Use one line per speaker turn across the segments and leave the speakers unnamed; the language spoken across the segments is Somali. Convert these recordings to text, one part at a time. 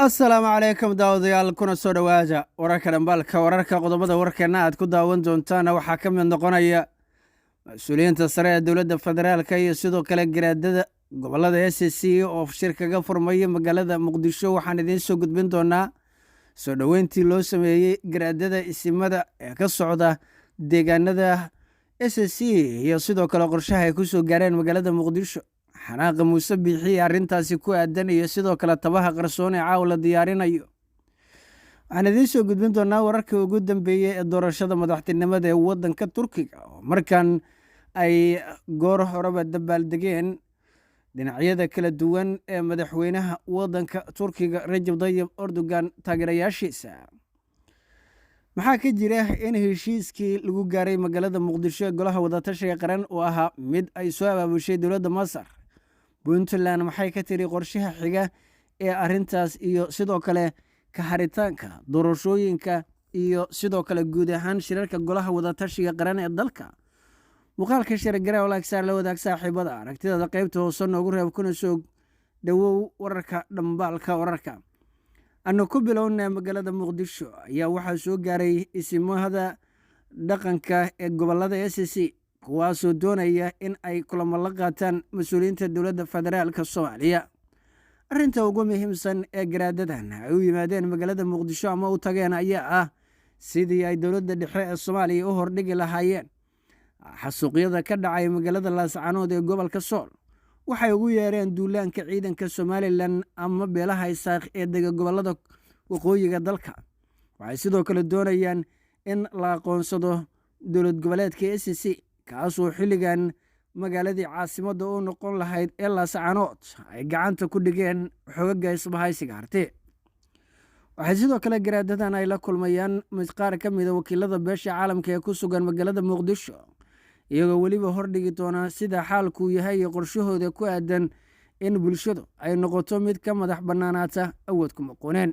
asalaamu calaykum daawadayaal kuna soo dhowaaja wararka dhambaalka wararka qodobada warkeena aad ku daawan doontaana waxaa ka mid noqonaya mas-uuliyiinta sare ee dowladda federaalka iyo sidoo kale garaadada gobolada s c oo shir kaga furmaya magaalada muqdisho. waxaan idiin soo gudbin doonaa soo dhoweyntii loo sameeyey garaadada isimada ee ka socda deegaanada s c iyo sidoo kale qorshaha ay ku soo gaareen magaalada muqdisho. xanaaqa muuse biixi arrintaasi ku aadan iyo sidoo kale tabaha qarsoon ee caawa la diyaarinayo. waxaan idiin soo gudbin doonaa wararkii ugu dambeeyey ee doorashada madaxtinimada ee waddanka turkiga oo markan ay goor horeba dabaaldegeen dhinacyada kala duwan ee madaxweynaha waddanka turkiga rajab tayyib erdogan taageerayaashiisa. maxaa ka jira in heshiiskii lagu gaaray magaalada muqdisho ee golaha wadatashiga qaran uu ahaa mid ay soo abaabushay dowladda masar? puntland maxay ka tiri qorshaha xiga ee arrintaas iyo sidoo kale ka haritaanka doorashooyinka iyo sidoo kale guud ahaan shirarka golaha wadatashiga qaran ee dalka? muuqaalka shargara walaagsaar la wadaag saaxiibada aragtidada qaybta hoose noogu reeb kuna soo dhowow wararka dhambaalka wararka. anu ku bilowna magaalada muqdisho ayaa waxaa soo gaaray isimada dhaqanka ee gobolada s c kuwaasoo doonaya in ay kulamo la qaataan mas-uuliyiinta dowladda federaalka soomaaliya. arrinta ugu muhiimsan ee garaadadan ay u yimaadeen magaalada muqdisho ama u tageen ayaa ah sidii ay dowladda dhexe ee soomaaliya u hordhigi lahaayeen xasuuqyada ka dhacay magaalada laascanood ee gobolka sool. waxay ugu yeereen duulaanka ciidanka somalilan ama beelaha isaaq ee dega gobolada waqooyiga dalka. waxay sidoo kale doonayaan in la aqoonsado dowlad goboleedka s c kaasoo xilligan magaaladii caasimadda u noqon lahayd ee laascanood ay gacanta ku dhigeen xogaga isbahaysiga harte. waxay sidoo kale garaadadan ay la kulmayaan qaar ka mida wakiilada beesha caalamka ee ku sugan magaalada muqdisho iyagoo weliba hordhigi doona sida xaalkuu yahay iyo qorshahooda ku aadan in bulshadu ay noqoto mid ka madax bannaanaata awood ku muqooneen.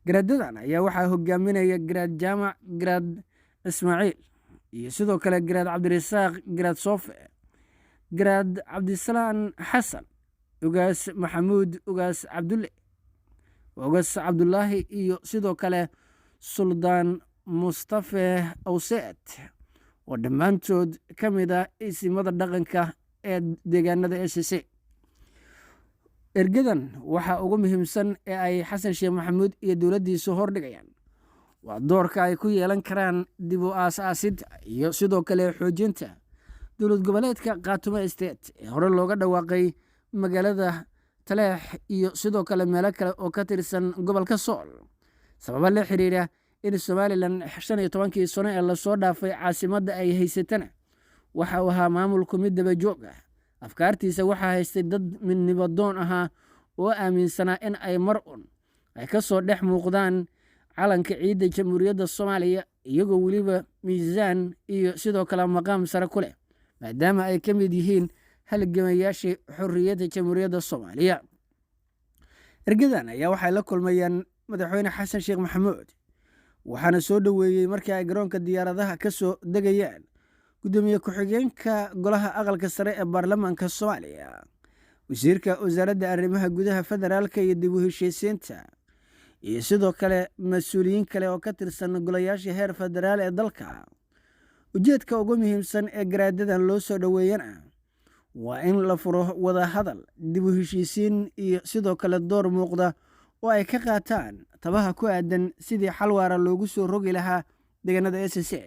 garaadadan ayaa waxaa hogaaminaya garaad jaamac garaad ismaaciil iyo sidoo kale garaad cabdirasaaq garaad soofe garaad cabdisalaan xasan ugaas maxamuud ugaas cabdulle ugaas cabdulaahi iyo sidoo kale suldaan mustafe awseed oo dhammaantood ka mid ah isimada dhaqanka ee deegaanada s c. ergadan waxaa ugu muhiimsan ee ay xasan sheekh maxamuud iyo dowladdiisu hordhigayaan waa doorka ay ku yeelan karaan dib u aas-aasidda iyo sidoo kale xoojinta dowlad goboleedka khaatumo state ee hore looga dhawaaqay magaalada taleex iyo sidoo kale meelo kale oo ka tirsan gobolka sool. sababa la xiriira in somalilan 15 sano ee lasoo dhaafay caasimadda ay haysatana waxa uu ahaa maamulku mid dabajoog ah. afkaartiisa waxaa haystay dad midnimadoon ahaa oo aaminsanaa in ay mar un ay ka soo dhex muuqdaan calanka ciidda jamhuuriyadda soomaaliya iyagoo weliba miisaan iyo sidoo kale maqaam sare ku leh maadaama ay ka mid yihiin halgamayaashii xorriyadda jamhuuriyadda soomaaliya. ergadan ayaa waxay la kulmayaan madaxweyne xasan sheekh maxamuud waxaana soo dhoweeyey markii ay garoonka diyaaradaha ka soo degayaan gudoomiye ku-xigeenka golaha aqalka sare ee baarlamaanka soomaaliya, wasiirka wasaaradda arrimaha gudaha federaalka iyo dib u heshiisiinta iyo sidoo kale mas-uuliyiin kale oo ka tirsan golayaasha heer federaal ee dalka. ujeedka ugu muhiimsan ee garaadadan loo soo dhoweeyana waa in la furo wada hadal dib u heshiisiin iyo sidoo kale door muuqda oo ay ka qaataan tabaha ku aadan sidii xal waara loogu soo rogi lahaa deegaanada s c.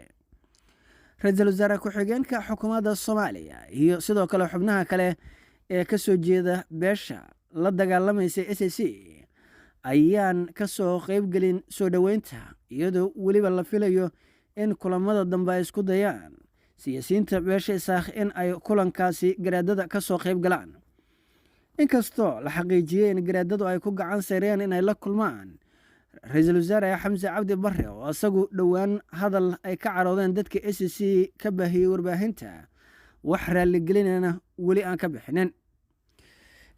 ra-iisul wasaare ku-xigeenka xukuumadda soomaaliya iyo sidoo kale xubnaha kale ee ka soo jeeda beesha la dagaalamaysa s c ayaan ka soo qaybgelin soo dhoweynta iyadoo weliba la filayo in kulamada dambe ay isku dayaan siyaasiyiinta beesha isaaq in ay kulankaasi garaadada ka soo qayb galaan. inkastoo la xaqiijiyey in garaadadu ay ku gacan sayreen inay la kulmaan ra-iisul wasaare xamse cabdi barre oo isagu dhowaan hadal ay ka caroodeen dadka s c ka baahiyey warbaahinta wax raaligelinana weli aan ka bixinin.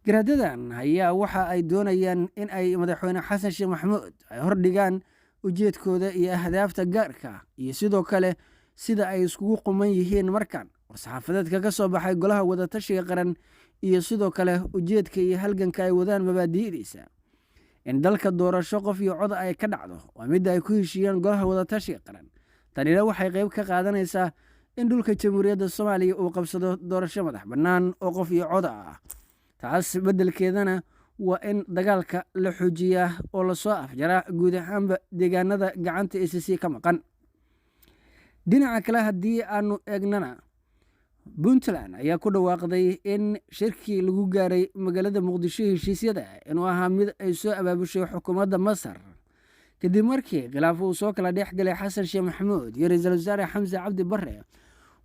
garaadadan ayaa waxa ay doonayaan in ay madaxweyne xasan sheekh maxamuud ay hordhigaan ujeedkooda iyo ahdaafta gaarka iyo sidoo kale sida ay iskugu quman yihiin markan war-saxaafadeedka ka soo baxay golaha wadatashiga qaran iyo sidoo kale ujeedka iyo halganka ay wadaan mabaadi'diisa in dalka doorasho qof iyo cod ay ka dhacdo waa midda ay ku heshiiyeen golaha wadatashiga qaran. tanina waxay qayb ka qaadanaysaa in dhulka jamhuuriyadda soomaaliya uu qabsado doorasho madax bannaan oo qof iyo cod ah. taas beddelkeedana waa in dagaalka la xoojiyaa oo lasoo afjaraa guud ahaanba deegaanada gacanta ACC ka maqan. dhinaca kale haddii aanu eegnana, puntland ayaa ku dhawaaqday in shirkii lagu gaaray magaalada muqdisho heshiisyada inuu ahaa mid ay soo abaabushay xukuumadda masar kadib markii khilaaf uu soo kala dhex galay xasan sheekh maxamuud iyo ra-iisul wasaare xamse cabdi barre.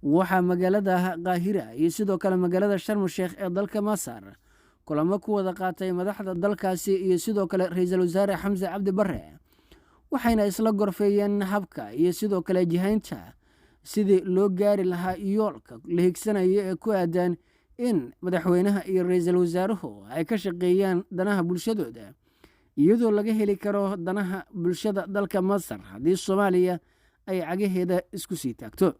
waxaa magaalada qaahira iyo sidoo kale magaalada sharm sheekh ee dalka masar kulamo ku wada qaatay madaxda dalkaasi iyo sidoo kale ra-iisul wasaare xamse cabdi barre, waxayna isla gorfeeyeen habka iyo sidoo kale jihaynta sidii loo gaari lahaa yoolka la higsanayo ee ku aadan in madaxweynaha iyo ra-iisul wasaaruhu ay ka shaqeeyaan danaha bulshadooda iyadoo laga heli karo danaha bulshada dalka masar haddii soomaaliya ay cagaheeda isku sii taagto.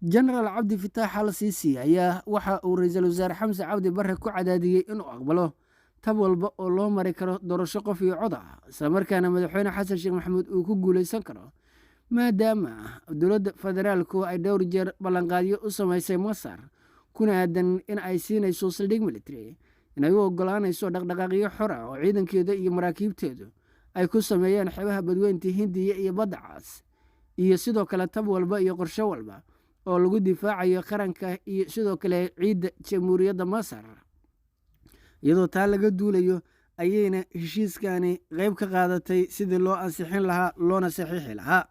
jenaraal cabdi fataax al siisi ayaa waxa uu ra-iisul wasaare xamse cabdi barre ku cadaadiyey inuu aqbalo tab walba oo loo mari karo doorasho qof iyo cod ah, islamarkaana madaxweyne xasan sheekh maxamuud uu ku guuleysan karo maadaama dowladda federaalku ay dhowr jeer ballanqaadyo u samaysay masar kuna aadan in ay siinayso saldhig military, inay u ogolaanayso dhaqdhaqaaqyo xor ah oo ciidankeeda iyo maraakiibteedu ay ku sameeyeen xeebaha badweynta hindiya iyo badda cas, iyo sidoo kale tab walba iyo qorshe walba oo lagu difaacayo qaranka iyo sidoo kale ciidda jamhuuriyadda masar. iyadoo taa laga duulayo ayayna heshiiskani qayb ka qaadatay sidii loo ansixin lahaa loona saxiixi lahaa.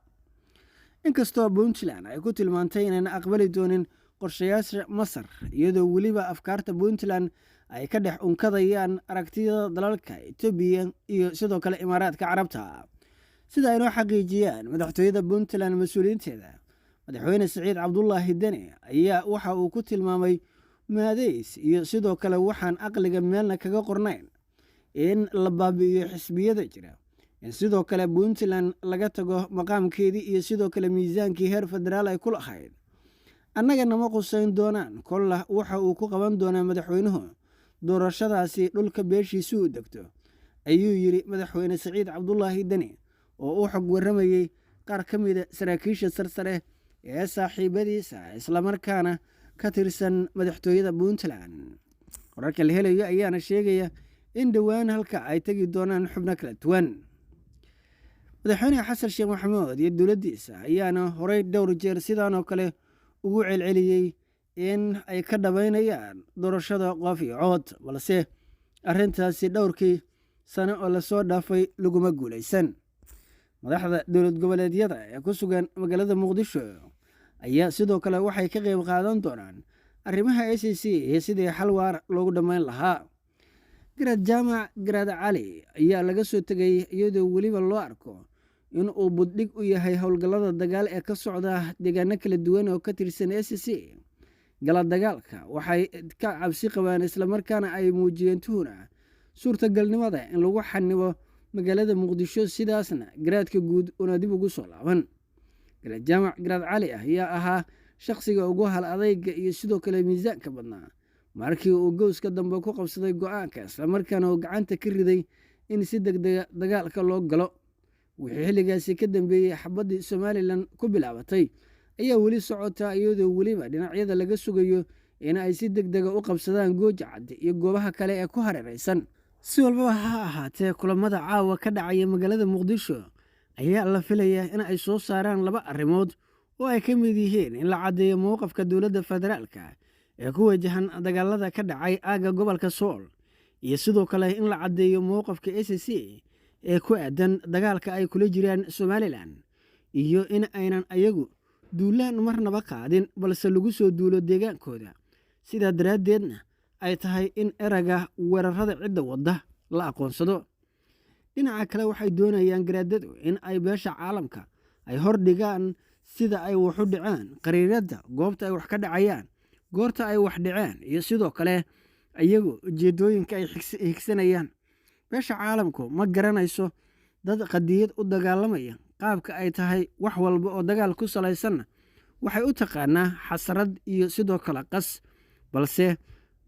inkastoo puntland ay ku tilmaantay inayna aqbali doonin qorshayaasha masar, iyadoo weliba afkaarta puntland ay ka dhex unkadayaan aragtiyada dalalka etoobiya iyo sidoo kale imaaraadka carabta. sida aynoo xaqiijiyaan madaxtooyada puntland mas-uuliyiinteeda, madaxweyne siciid cabdulaahi deni ayaa waxa uu ku tilmaamay maadeys iyo sidoo kale waxaan aqliga meelna kaga qornayn in la baabi'iyo xisbiyada jira, in sidoo kale puntland laga tago maqaamkeedii iyo sidoo kale miisaankii heer federaal ay ku lahayd. annaga nama qusayn doonaan kolla waxa uu ku qaban doonaa madaxweynuhu doorashadaasi dhulka beeshiisi u degto, ayuu yidhi madaxweyne siciid cabdulaahi deni oo u xog warramayey qaar ka mida saraakiisha sarsare ee saaxiibadiisa islamarkaana ka tirsan madaxtooyada puntland. wararka la helayo ayaana sheegaya in dhowaan halka ay tegi doonaan xubno kala duwan. madaxweyne xasan sheekh maxamuud iyo dowladdiisa ayaana horey dhowr jeer sidaan oo kale ugu celceliyey in ay ka dhabaynayaan doorashada qof iyo cod, balse arrintaasi dhowrkii sano oo lasoo dhaafay laguma guulaysan. madaxda dowlad goboleedyada ee ku sugan magaalada muqdisho ayaa sidoo kale waxay ka qayb qaadan doonaan arrimaha ACC iyo sidii xal waar loogu dhammayn lahaa. garaad jaamac garaad cali ayaa laga soo tegay iyadoo weliba loo arko in uu buddhig u yahay howlgallada dagaal ee ka socda deegaano kala duwan oo ka tirsan ACC. gala dagaalka waxay ka cabsi qabaan islamarkaana ay muujiyeen tuhuna suurtagalnimada in lagu xanibo magaalada muqdisho, sidaasna garaadka guud una dib ugu soo laaban. garaad jaamac garaad cali ayaa ahaa shakhsiga ugu hal adayga iyo sidoo kale miisaanka badnaa markii uu gowska dambe ku qabsaday go-aanka, islamarkaana uu gacanta ka riday in si degdega dagaalka loo galo. wixii xilligaasi ka dambeeyey xabaddii somalilan ku bilaabatay ayaa weli socota, iyadoo weliba dhinacyada laga sugayo in ay si degdega u qabsadaan gooja cadde iyo goobaha kale ee ku hareeraysan. si walbaba ha ahaatee, kulamada caawa ka dhacaya magaalada muqdisho ayaa la filayaa in ay soo saaraan laba arrimood oo ay ka mid yihiin in la caddeeyo mowqafka dowladda federaalka ee ku wajahan dagaalada ka dhacay aagga gobolka sool, iyo sidoo kale in la caddeeyo mowqafka ACC ee ku aadan dagaalka ay kula jiraan somalilan, iyo in aynan ayagu duulaan marnaba qaadin balse lagu soo duulo deegaankooda. sidaa daraaddeedna ay tahay in erayga weerarada cidda wadda la aqoonsado. dhinaca kale waxay doonayaan garaadadu in ay beesha caalamka ay hordhigaan sida ay waxu dhaceen, qariiradda goobta ay wax ka dhacayaan, goorta ay wax dhaceen, iyo sidoo kale iyagu ujeedooyinka ay higsanayaan. beesha caalamku ma garanayso dad qadiyad u dagaalamaya qaabka ay tahay. wax walba oo dagaal ku salaysanna waxay u taqaanaa xasrad iyo sidoo kale qas, balse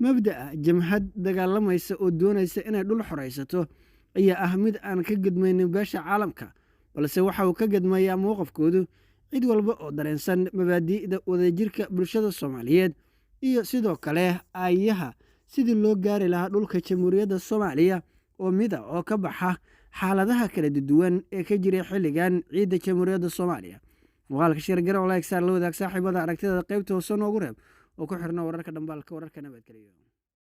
mabda'a jamhad dagaalamaysa oo doonaysa inay dhul xoraysato ayaa ah mid aan ka gedmaynin beesha caalamka, balse waxa uu ka gedmayaa mowqifkoodu cid walba oo dareensan mabaadi'da wadajirka bulshada Soomaaliyeed iyo sidoo kale aayaha sidii loo gaari lahaa dhulka Jamhuuriyadda Soomaaliya oo mid ah oo ka baxa xaaladaha kala duwan ee ka jira xilligan ciidda Jamhuuriyadda Soomaaliya. Muuqaalka shirgaro like saar la wadaag saaxiibada aragtida qaybta hoose noogu reeb oo ku xirna wararka dhambaalka wararka nabadgelyo.